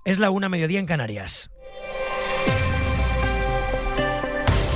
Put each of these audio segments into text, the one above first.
Es la 1:00, mediodía en Canarias.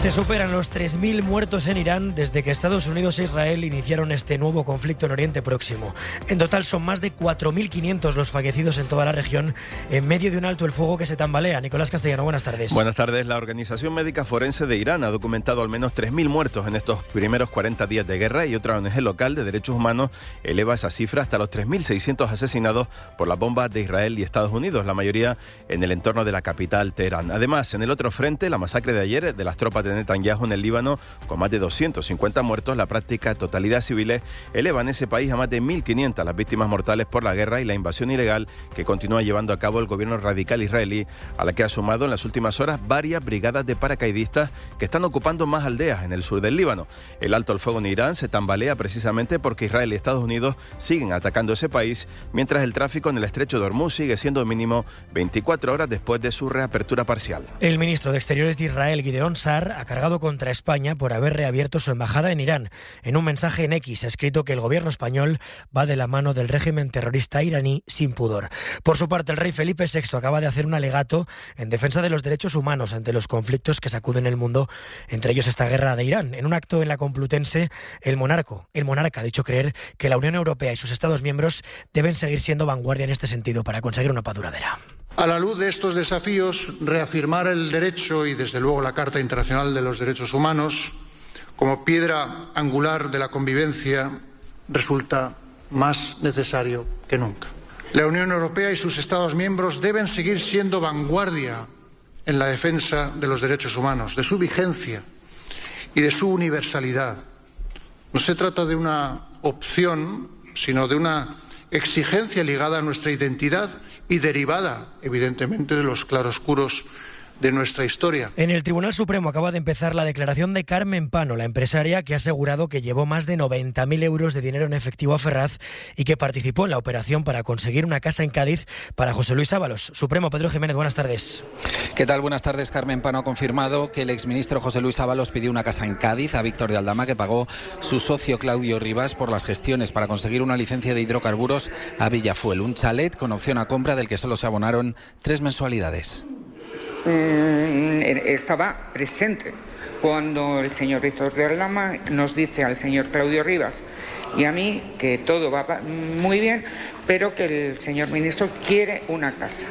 Se superan los 3.000 muertos en Irán desde que Estados Unidos e Israel iniciaron este nuevo conflicto en Oriente Próximo. En total son más de 4.500 los fallecidos en toda la región en medio de un alto el fuego que se tambalea. Nicolás Castellano, buenas tardes. Buenas tardes. La Organización Médica Forense de Irán ha documentado al menos 3.000 muertos en estos primeros 40 días de guerra y otra ONG local de derechos humanos eleva esa cifra hasta los 3.600 asesinados por las bombas de Israel y Estados Unidos, la mayoría en el entorno de la capital, Teherán. Además, en el otro frente, la masacre de ayer de las tropas de Netanyahu en el Líbano, con más de 250 muertos, la práctica totalidad civiles eleva en ese país a más de 1.500 las víctimas mortales por la guerra y la invasión ilegal que continúa llevando a cabo el gobierno radical israelí, a la que ha sumado en las últimas horas varias brigadas de paracaidistas que están ocupando más aldeas en el sur del Líbano. El alto el fuego en Irán se tambalea precisamente porque Israel y Estados Unidos siguen atacando ese país, mientras el tráfico en el estrecho de Hormuz sigue siendo mínimo 24 horas después de su reapertura parcial. El ministro de Exteriores de Israel, Gideon Sa'ar, ha cargado contra España por haber reabierto su embajada en Irán. En un mensaje en X ha escrito que el gobierno español va de la mano del régimen terrorista iraní sin pudor. Por su parte, el rey Felipe VI acaba de hacer un alegato en defensa de los derechos humanos ante los conflictos que sacuden el mundo, entre ellos esta guerra de Irán. En un acto en la Complutense, el monarca ha dicho creer que la Unión Europea y sus Estados miembros deben seguir siendo vanguardia en este sentido para conseguir una paz duradera. A la luz de estos desafíos, reafirmar el derecho y, desde luego, la Carta Internacional de los Derechos Humanos como piedra angular de la convivencia resulta más necesario que nunca. La Unión Europea y sus Estados miembros deben seguir siendo vanguardia en la defensa de los derechos humanos, de su vigencia y de su universalidad. No se trata de una opción, sino de una exigencia ligada a nuestra identidad y derivada, evidentemente, de los claroscuros de nuestra historia. En el Tribunal Supremo acaba de empezar la declaración de Carmen Pano, la empresaria que ha asegurado que llevó más de 90.000 euros de dinero en efectivo a Ferraz y que participó en la operación para conseguir una casa en Cádiz para José Luis Ábalos. Supremo, Pedro Jiménez, buenas tardes. ¿Qué tal? Buenas tardes. Carmen Pano ha confirmado que el exministro José Luis Ábalos pidió una casa en Cádiz a Víctor de Aldama, que pagó su socio Claudio Rivas por las gestiones para conseguir una licencia de hidrocarburos a Villafuel, un chalet con opción a compra del que solo se abonaron 3 mensualidades. Estaba presente cuando el señor Víctor de Aldama nos dice al señor Claudio Rivas y a mí que todo va muy bien, pero que el señor ministro quiere una casa.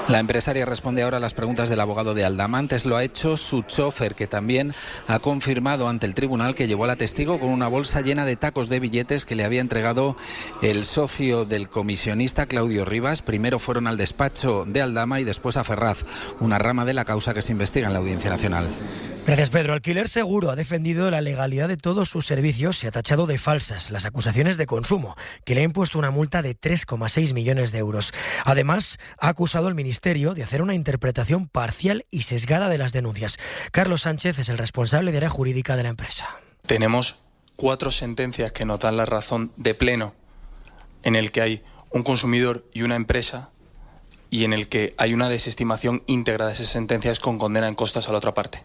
La empresaria responde ahora a las preguntas del abogado de Aldama. Antes lo ha hecho su chofer, que también ha confirmado ante el tribunal que llevó a la testigo con una bolsa llena de tacos de billetes que le había entregado el socio del comisionista, Claudio Rivas. Primero fueron al despacho de Aldama y después a Ferraz, una rama de la causa que se investiga en la Audiencia Nacional. Gracias, Pedro. Alquiler Seguro ha defendido la legalidad de todos sus servicios y ha tachado de falsas las acusaciones de Consumo, que le ha impuesto una multa de 3,6 millones de euros. Además, ha acusado al Ministerio de hacer una interpretación parcial y sesgada de las denuncias. Carlos Sánchez es el responsable de área jurídica de la empresa. Tenemos 4 sentencias que nos dan la razón de pleno, en el que hay un consumidor y una empresa, y en el que hay una desestimación íntegra de esas sentencias con condena en costas a la otra parte.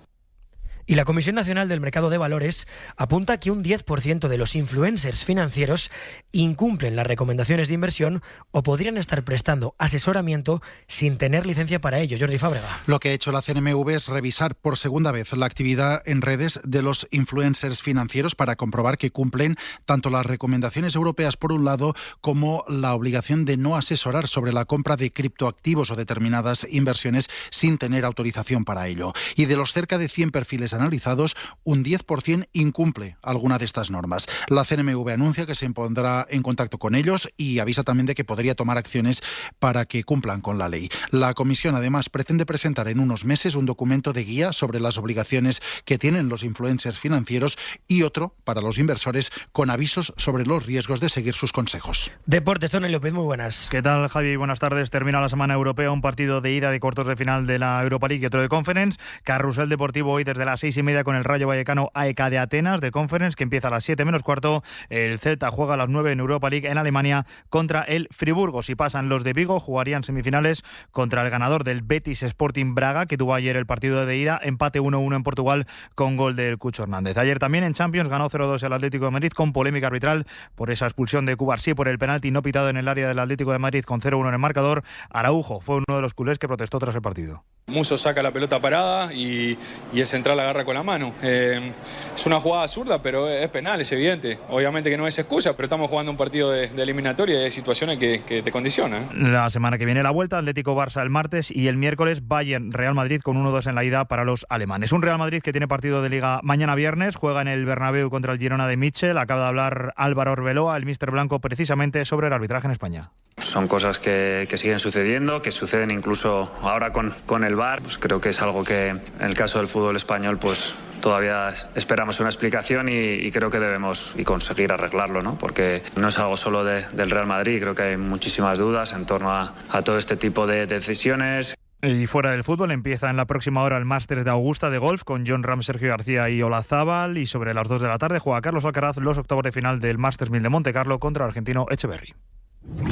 Y la Comisión Nacional del Mercado de Valores apunta que un 10% de los influencers financieros incumplen las recomendaciones de inversión o podrían estar prestando asesoramiento sin tener licencia para ello. Jordi Fábrega. Lo que ha hecho la CNMV es revisar por segunda vez la actividad en redes de los influencers financieros para comprobar que cumplen tanto las recomendaciones europeas por un lado como la obligación de no asesorar sobre la compra de criptoactivos o determinadas inversiones sin tener autorización para ello. Y de los cerca de 100 perfiles analizados, un 10% incumple alguna de estas normas. La CNMV anuncia que se pondrá en contacto con ellos y avisa también de que podría tomar acciones para que cumplan con la ley. La comisión además pretende presentar en unos meses un documento de guía sobre las obligaciones que tienen los influencers financieros y otro para los inversores con avisos sobre los riesgos de seguir sus consejos. Deportes, Tony López, muy buenas. ¿Qué tal, Javi? Buenas tardes. Termina la semana europea, un partido de ida de cuartos de final de la Europa League y otro de Conference. Carrusel deportivo hoy desde las 6 6:30 con el Rayo Vallecano AEK de Atenas de Conference, que empieza a las 7 menos cuarto. El Celta juega a las 9 en Europa League en Alemania contra el Friburgo. Si pasan los de Vigo, jugarían semifinales contra el ganador del Betis Sporting Braga, que tuvo ayer el partido de ida, empate 1-1 en Portugal con gol del Cucho Hernández. Ayer también en Champions ganó 0-2 el Atlético de Madrid con polémica arbitral por esa expulsión de Cubarsí por el penalti no pitado en el área del Atlético de Madrid con 0-1 en el marcador. Araujo fue uno de los culés que protestó tras el partido. Musso saca la pelota parada y el central la agarra con la mano. Es una jugada absurda, pero es penal, es evidente. Obviamente que no es excusa, pero estamos jugando un partido de eliminatoria y hay situaciones que te condicionan. La semana que viene la vuelta, Atlético-Barça el martes y el miércoles Bayern-Real Madrid con 1-2 en la ida para los alemanes. Un Real Madrid que tiene partido de Liga mañana viernes, juega en el Bernabéu contra el Girona de Mitchell. Acaba de hablar Álvaro Arbeloa, el míster blanco, precisamente sobre el arbitraje en España. Son cosas que siguen sucediendo, que suceden incluso ahora con el VAR. Pues creo que es algo que en el caso del fútbol español pues todavía esperamos una explicación y creo que debemos conseguir arreglarlo, ¿no? Porque no es algo solo del Real Madrid, creo que hay muchísimas dudas en torno a todo este tipo de decisiones. Y fuera del fútbol empieza en la próxima hora el Masters de Augusta de golf con Jon Rahm, Sergio García y Olazábal, y sobre las 2 de la tarde juega Carlos Alcaraz los octavos de final del Masters 1000 de Monte Carlo contra el argentino Echeverry.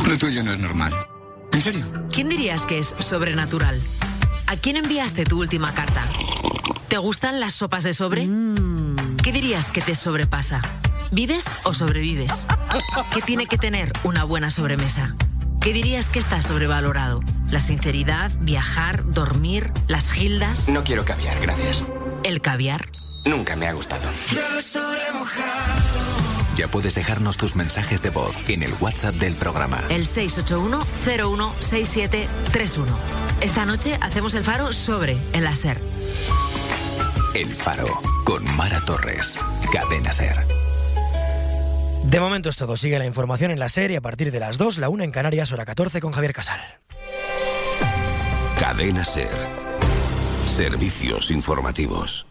Lo tuyo no es normal. ¿En serio? ¿Quién dirías que es sobrenatural? ¿A quién enviaste tu última carta? ¿Te gustan las sopas de sobre? ¿Qué dirías que te sobrepasa? ¿Vives o sobrevives? ¿Qué tiene que tener una buena sobremesa? ¿Qué dirías que está sobrevalorado? ¿La sinceridad, viajar, dormir, las gildas? No quiero caviar, gracias. ¿El caviar? Nunca me ha gustado. Ya puedes dejarnos tus mensajes de voz en el WhatsApp del programa. El 681-016731. Esta noche hacemos el faro sobre en la SER. El Faro, con Mara Torres. Cadena SER. De momento es todo. Sigue la información en la SER y a partir de las 2, la 1 en Canarias, hora 14 con Javier Casal. Cadena SER. Servicios informativos.